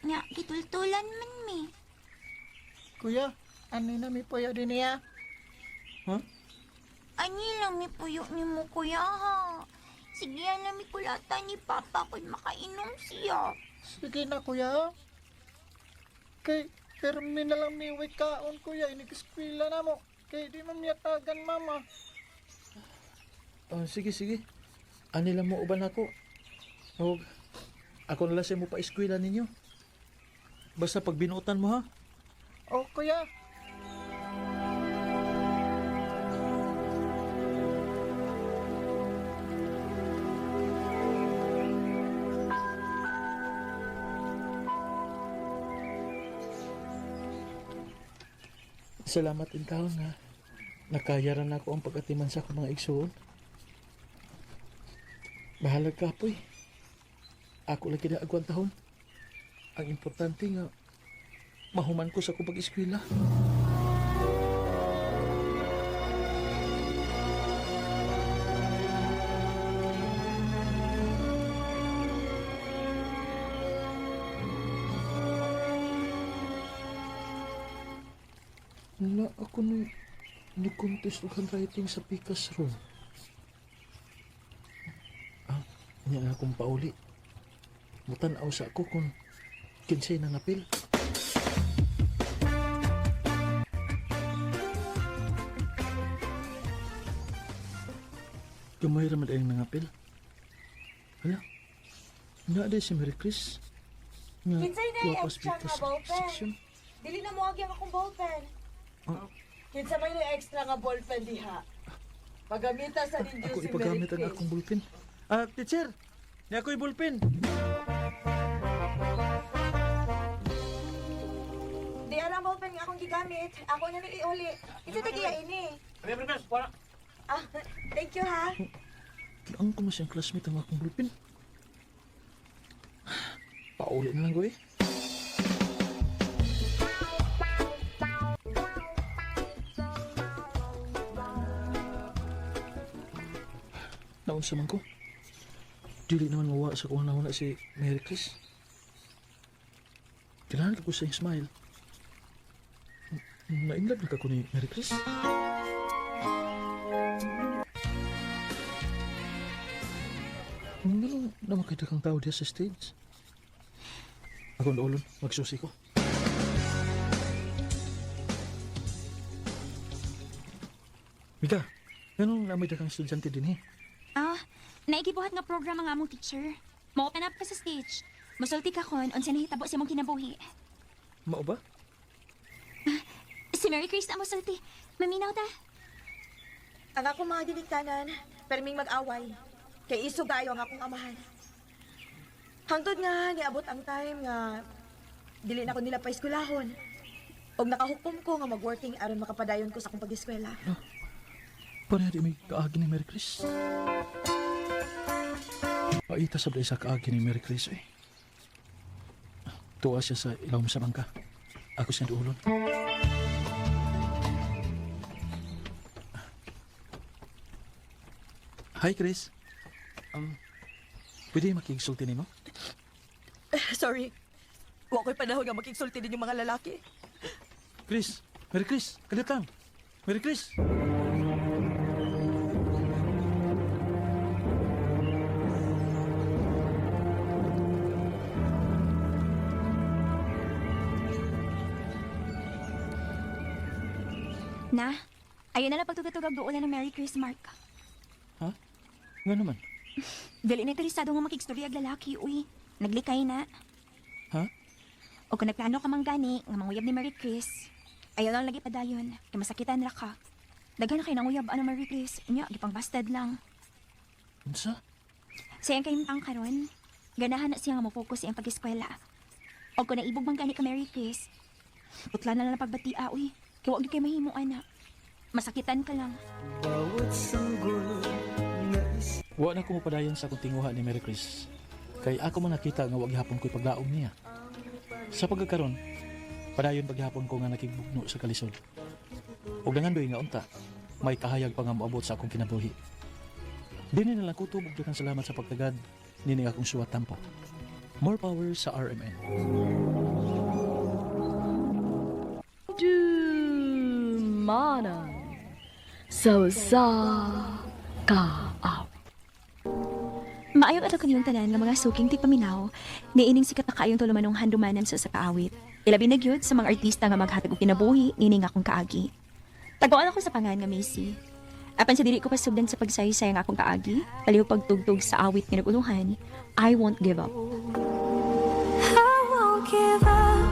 Nga, gitultulan man mi. Kuya, ano na mi puyo din niya? Ha? Ani lang mi puyo ni mo kuya ha. Sige na mi kulata ni Papa kung makainom siya. Sige na, kuya. Pero mi na lang mi kaon, kuya. Inigiskwila na mo. Kay di man miyatagan, mama. Sige. Anila mo uban ako. O, ako nalasay mo pa eskwela ninyo. Basta pag binuotan mo ha. O, kuya. Salamat in taon nga. Nakayaran ako ang pag-atiman sa akong mga igsoon. Bahalag kapoy. Ako lagi na agwan tahon. Ang importante nga, mahuman ko sa akong pag-eskwela. Wala ako ni-contest og handwriting sa Pikas room. Niya akong pauli. Mutanaw sa ako kung kinsay nang apil. Gamay raman ay nangapil. Hala, naaday si Mary Chris. Kinsay na yung Guwapas extra Pikas nga ballpen. section. Dili na mo agyang akong ballpen. Kinsa may yung extra nga ballpen diha. Pagamita sa ninyo Ako si ipagamit ang Mary akong bulpen. Teacher! Ni ako'y bulpen! Di alam ballpen nga akong gigamit. Ako na ni iuli. Kinsa tagiya ini? Thank you ha. Ang kumas yung classmate ang akong bulpen. Pauli na lang ko eh. Naunsa man ko. Dili naman mawa sa kung na si Mary Chris. Kailangan ko sa smile. Na-inlove na ka ko ni Mary Chris. Ano na makita kang tao diya sa stage? Ako na ulon, magsusi ko. Mika, anong namay kang estudyante din eh? Naigibuhat nga program ang among teacher. Mo-open up ka sa stage. Musulti ka kon, unsa nahitabo sa imong kinabuhi. Mao ba? Si Mary Chris na musulti. Maminaw ta. Ang akong mga ginikanan, perming mag-away. Kay iso gayo ang akong amahan. Hangtod nga, niabot ang time nga dili na ko nila pa eskwelahon. Og nakahukom ko nga mag-working aron makapadayon ko sa akong pag-eskwela. Pareha di may kaagi ni Mary Chris. Paita sa sa kaagi ni Mary Chris eh. Tuwa siya sa ilawom sa bangka. Ako siya duulon. Hi, Chris. Pwede makiksulti ni mo? Sorry. Wa ko'y panahon nga makiksulti din yung mga lalaki. Chris! Mary Chris! Kalit lang! Mary Chris! Na, ayun na lang pagtugatugag doon na ng Mary Chris, Mark. Ha? Nga naman. Dali na interesado nga makikstorya ag lalaki, uy. Naglikay na. Ha? O kung nagplano ka mang gani, nga manguyab ni Mary Chris, ayaw lang lagi padayon, kay masakitan ra ka. Daghan na kayo nanguyab ano Mary Chris, nya, gipang bastard lang. Unsa? Sayang kayo ang karon, ganahan na siya nga mo-focus sa iyang pag-eskwela. O kung naibog mang gani ka Mary Chris, putla na lang pagbatia, uy. Kaya wag kayo mahimo, anak. Masakitan ka lang. Wa na ko mapadayon sa akong tinguha ni Mary Chris. Kay ako man nakita nga wag gihapon ko'y paglaom niya. Sa pagkakaroon, padayon paghapon ko nga nakibugno sa kalisod. Og dangan doy nga unta, may kahayag pa nga moabot sa akong kinabuhi. Dini na lang ko tubog daghang salamat sa pagtagad nini akong suwat tampo. More power sa RMN. Mana sa ka-aw. Maayo ato kaniyong tanan nga mga suking ti paminaw, niining sikat na kaayong tulumanong handumanan sa kaawit. Ilabi na gyud sa mga artista nga maghatag og kinabuhi nining akong kaagi. Tagpuan ako sa pangan nga Macy. Apan sa dili ko pasugdan sa pagsaysay nga akong kaagi, palihog pagtugtog sa awit nga naguluhan, I Won't Give Up. I won't give up.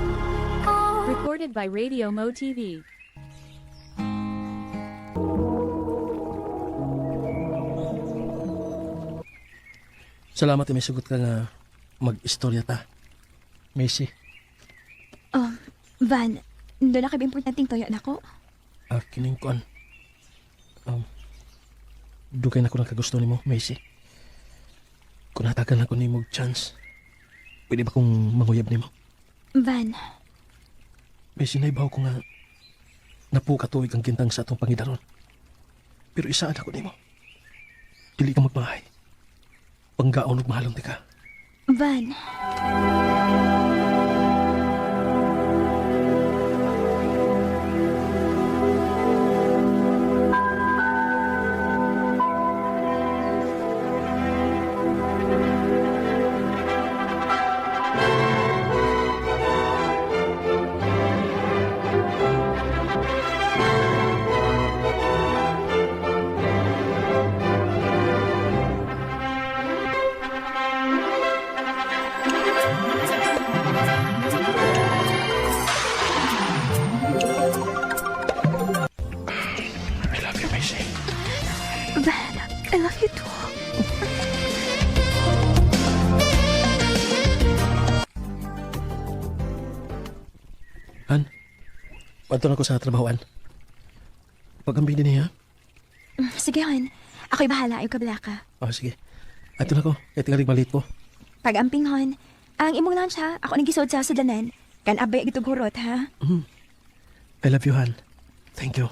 Recorded by Radio Mo TV. Salamat may sugot ka nga mag-istorya ta. Macy. Van, doon na kayo importanteng toyo na ko. Kining kuan. Dugay na ko nagkagusto ni mo, Macy. Kung natagal na ko ni mo chance, pwede ba kong manguyab ni mo? Van. Macy, naibaw ko nga napukatuig ang kintang sa atong pangidaron. Pero isaan ako ni mo. Dili ka magmahay. Panggaon ug mahalong tika. Van. Van, I love you too. Han, panto na ko sa trabahoan. Pagambing din niya. Sige, Han. Ako'y bahala. Ayaw kabila ka. Sige. Ato na ko. Kaya tingalig malit po. Pag-amping, Han. Ang imong lunch, ha? Ako nagisod sa sudanan. Kan abay agitog hurot, ha? I love you, Han. Thank you.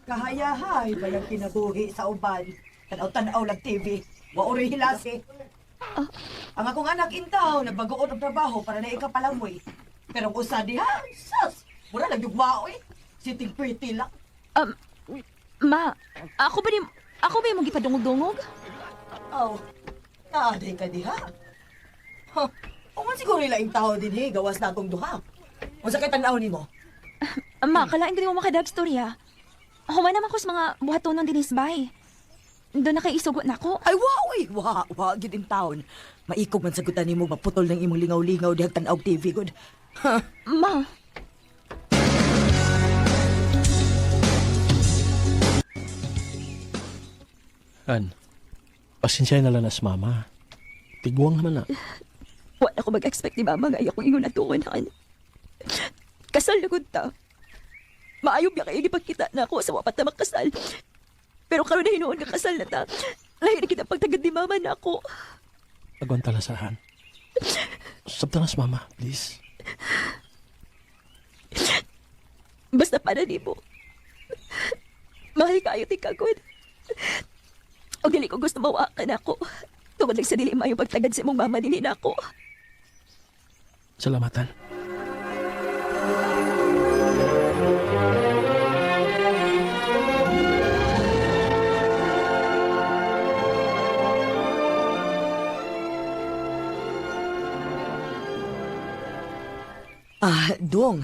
Kahayahay bayang kinabuhi sa uban. Tanaw-tanaw lang TV. Wa uri hilasi. Ang akong anak intaw, nagbagoon og trabaho para na ikapalangoy. Pero kung sa diha, sas, mura lang yung maoy. Sitting pretty lang. Ma, ako ba yung mong gipadungog-dungog? Oh, naaday ka diha. Huh, uman siguro ilaing tao din gawas na atong duha. Kung sa kitanaw ni mo. Ma, kalain din mo makadag storya. Human naman ko sa mga buhatonon din isbay. Doon na kay isugot na ko. Ay, wa, gid in town. Maikog man sagutan nimo maputol ng imong lingaw-lingaw dihang tan-aw TV good. Ma, Han, pasensya na lang nas mama. Tigwang naman na. wala ko mag-expect ni mama nga akong ingon atuon han. Kasal na gud ta. Maayo biya kayo gipagkita na ako sa wapat na makasal. Pero karon na hinuon nga kasal na ta. Lahi na kita pagtagad ni mama na ako. Agwanta lang sa Han. Sabta nas mama, please. Basta para di mo. Mahal kayo ti kagod. O dili ko gusto mawakan ako. Tungod lang sa dili mayo pagtagad sa imong mama dili na ako. Salamatan. Dong,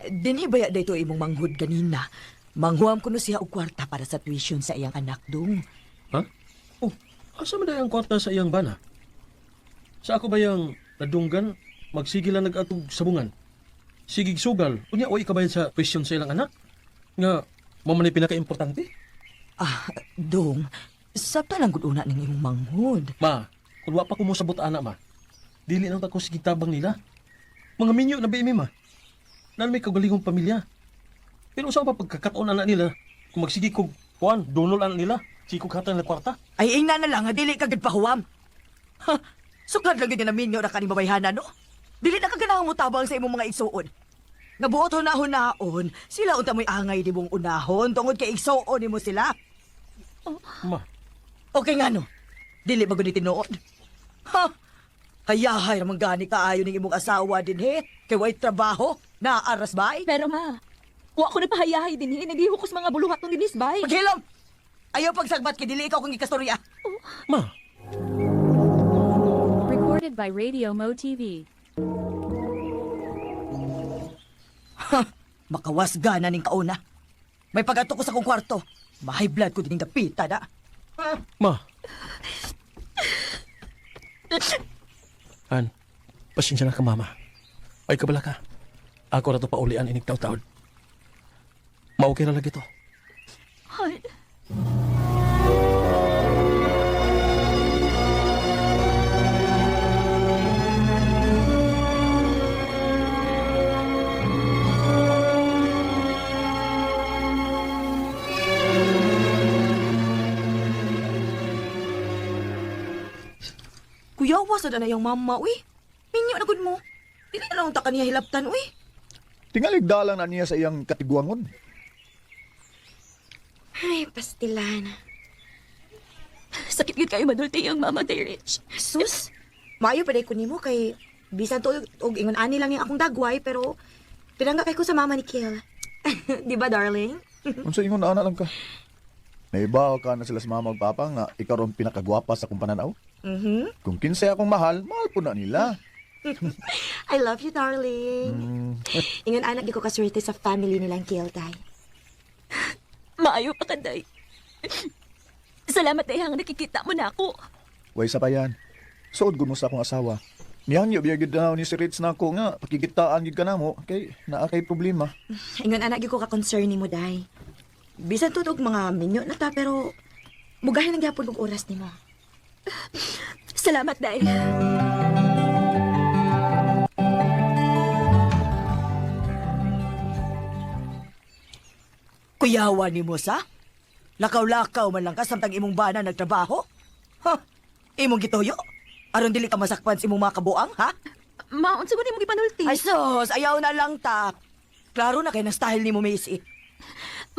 dinhibaya dito imong manghud ganina. Manghuam ko no siya og kwarta para sa tuition sa iyang anak, Dong. Ha? Oh, asa man ang kwarta sa iyang bana? Sa ako ba yung nadunggan, magsigilan nag-atog sabungan? Sigig sugal, unya o ikabayan sa tuition sa ilang anak? Nga, mamanay pinaka-importante? Dong, sabta lang gud una ning imong manghud. Ma, kung wa pa ko mo sabot anak ma, dili nang tako sige tabang nila. Mga minyo na BM ma. Nan may kagalingong pamilya. Pero saan pa pagkakataon anak nila kung magsigi kog kuan, donol anak nila, sikog hatan na kwarta? Ay ingna na lang nga dili kagad pahuwam. Ha, sukad lang gid na minyo na kaning babayhana no. Dili na kaganahang mo tabang sa imong mga igsuon. Nabuot hunahon-naon, sila unta mo'y angay di mong unahon tungod kay igsuon nimo sila. Ma. Okay nga no. Dili ba gud ni tinuod? Ha? Hayahay ramang gani kaayo ning imong asawa din he. Kay way trabaho, naaras bay. Pero ma, wa ko na pahayahay din nagihukos mga buluhat ng ginisbay. Paghilom! Ayaw pagsagbat kay dili ikaw kung gikastorya. Ma. Recorded by Radio Mo TV. Makawasga na ning kauna. May pagato ko sa kong kwarto. Mahay blood ko din gapita da. Ma. Han, pasensya na ka mama. Ay kabala ka. Ako na to paulian inig taon-taon. Maukira lagi to. Han. Kuya, wasa na yung mama, uy. Minyo na gud mo. Dili na lang ta kaniya hilabtan, uy. Tingalig dalang na niya sa iyang katiguangon. Ay, pastilan. Sakit gid kayo madulti ang mama day Rich. Sus, maayo pa day ko nimo kay bisan to og ingon ani lang yung akong dagway pero pinangga kay ko sa mama ni Kiel. Di ba, darling? Unsa ingon na lang ka? Naibaw ka na sila sa mama ug papa nga ikaw ron pinakagwapa sa kong pananaw? Kung kinsay akong mahal, mahal po na nila. I love you, darling. Ingon anak di ko kaswerte sa family nilang Kiel, tay. Maayo pa kanday. Salamat dahil hang nakikita mo na ako. Way sa payan. Suod gud mo sa akong asawa. Nihangyo biya gid daw ni si Ritz na ako nga pakikitaan gid ka na mo kay naa kay problema. Ingon anak di ko ka concern ni mo, day. Bisan tutog mga minyo na ta pero mugahin ang gyapon og oras nimo. Salamat dahil. Kuyawa ni mo sa? Lakaw-lakaw man lang ka samtang imong bana nagtrabaho? Ha? Imong gituyo? Aron dili ka masakpan sa imong mga kabuang, ha? Ma, unsa gud imong gipanulti? Ay sus, ayaw na lang ta. Klaro na kay na style ni mo, Macy.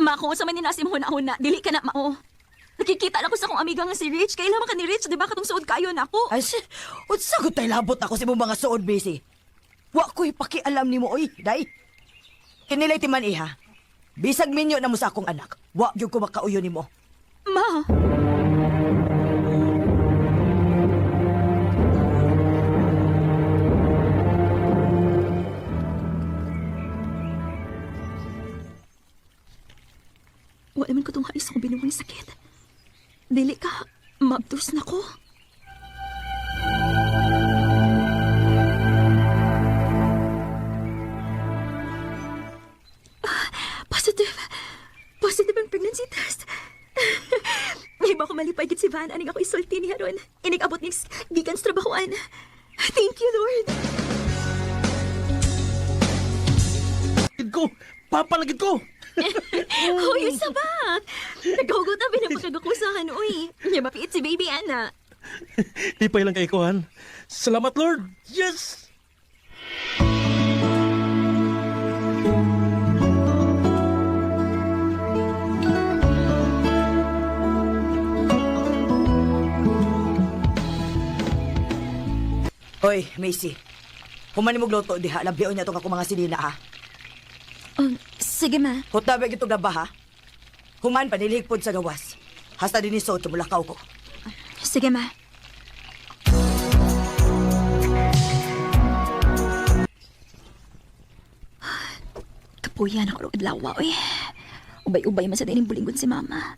Ma, kung sa man ni nasim huna-huna, dili ka na mao. Nakikita na ko sa akong amiga nga si Rich. Kailan man ka ni Rich, di ba katong suod kayo na ako? Ay, unsa gud tay labot ako sa imong mga suod, Macy. Wa ko'y pakialam ni mo, oy, day. Kinilay ti man iha. Bisag minyo na mo sa akong anak. Wa gyud ko makauyo nimo. Ma. Wa imong sakit. Dili ka, mabtos na ko. Positive. Positive ang pregnancy test. Ngayon ba ako malipay gid si Van, aning ako isulti ni Haron. Inig-abot ni gikan sa trabahoan. Thank you, Lord. Lagid ko! Papalagid ko! Hoy, isa ba? Naghugot na pinapakagakusahan, uy. Niya mapiit si baby, Ana. Lipay lang kay Kuhan. Salamat, Lord! Yes! Hoy, Macy. Humani mo gloto, diha. Labion niya itong ako mga sinina, ha? Sige, ma. Hutabag itong laba, ha? Human, paniligpod sa gawas. Hasta din ni Soto, mulakaw ko. Sige, ma. Kapuyan ako rin lawa, uy. Ubay-ubay man sa dining bulingon si mama.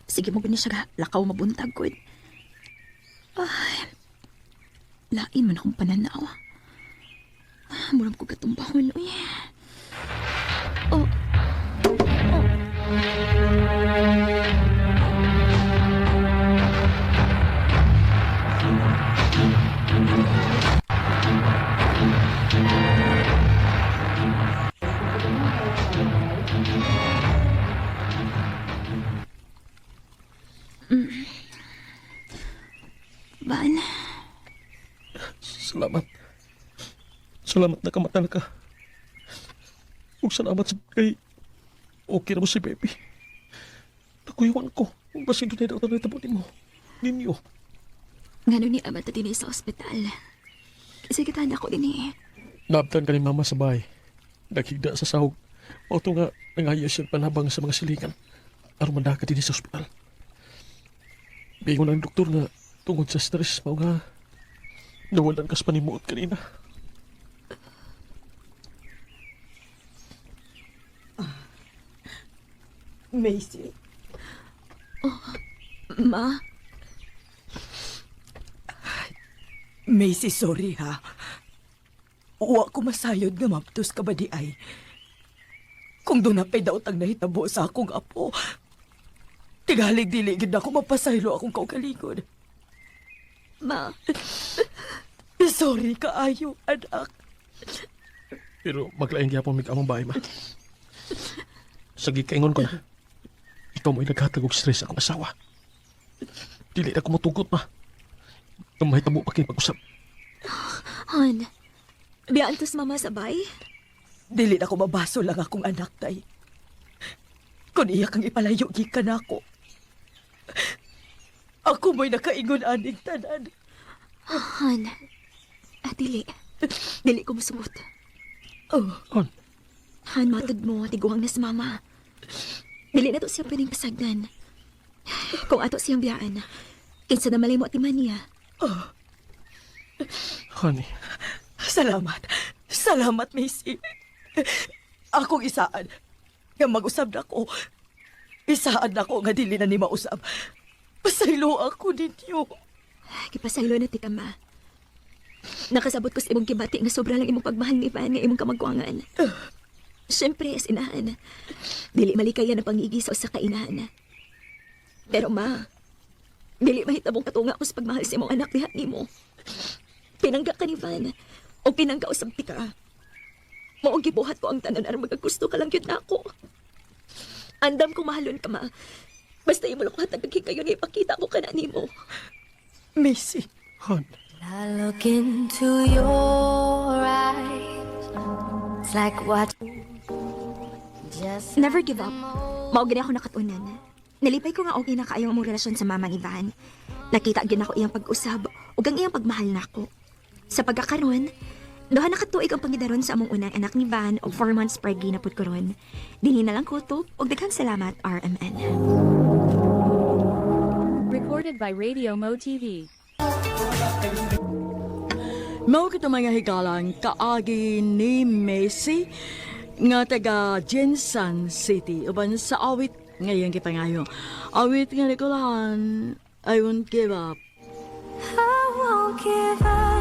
Sige mo gani siya, lakaw mabuntag ko. Ay, lain man akong pananaw. Muram ko katumbahon, uy. Oh. Van? Salamat. Salamat na kamatan ka. Ug salamat sa kay okay na mo si baby. Nakuyuan ko. Kung basin doon na ito na mo. Ninyo. Ngano ni amat na din sa ospital. Kasi kita na ako din eh. Naabtan ka ni mama sa bahay. Naghigda sa sahog. Auto nga nangayas yung panabang sa mga silingan. Aron manda ka din sa ospital. Bingon ang doktor nga tungod sa stress mo nga nawalan ka sa panimuot kanina. Macy. Oh, ma? Macy, sorry ha. Uwa ko masayod nga maptos ka ba di ay. Kung doon na pa'y daot ang nahitabo sa akong apo, tigalig-diligid ako mapasaylo akong kaugaligod. Ma. Sorry kaayo, anak. Pero maglaing gyapon mig among bahay, ma. Sagi kaingon ko na. Ikaw mo'y naghatag og stress akong asawa. Dili na ko matugot, ma. Kamay tabo pa kini pag-usap. Han, biyaan tos mama sabay? Dili na ko mabaso lang akong anak, tay. Kung iya kang ipalayo, gikan ako. Ako mo'y nakaingon aning tanan. Han, dili. Dili ko masugot. Oh. Han, matod mo, tiguang na sa mama. Dili na to siya pwedeng pasagdan. Kung ato siyang biyaan, kinsa na malay mo at iman niya. Oh. Honey. Salamat. Salamat, Macy. Akong isaan. Nga mag-usab na ko. Isaan na ko nga dili na ni mausab. Pasaylo ako ninyo. Kipasaylo na ti ka, ma. Nakasabot ko sa imong kibati nga sobra lang imong pagmahal ni Van nga imong kamagwangan. Siyempre, as inahan. Dili malikayan ang pangigi sa usa ka inahan. Pero ma, dili mahitabong katunga ko sa pagmahal sa imong anak diha nimo. Pinangga ka ni Van, o pinangga usab ti ka. Maong gibuhat ko ang tanan aron magagusto ka lang yun na ako. Andam kong mahalon ka, ma. Basta imo lang hatag kayo nga ipakita ko ka na nimo. Macy. Han. I look into your eyes. It's like what Never give up. Maugin ako nakatunan. Nalipay ko nga okay na kaayo ang mong relasyon sa mama ni Van. Nakita gin ako iyang pag-usab ug ang iyang pagmahal nako. Sa pagkakaroon, duha na katuig ang pangidaron sa among unang anak ni Van og 4 months pregnant na pud karon. Dinhi na lang ko to ug daghang salamat RMN. Recorded by Radio Mo TV. Mao kita mga higalang kaagi ni Macy nga taga Jensan City uban sa awit ngayon kipangayo. Awit nga Nikolahan, I won't give up. I won't give up.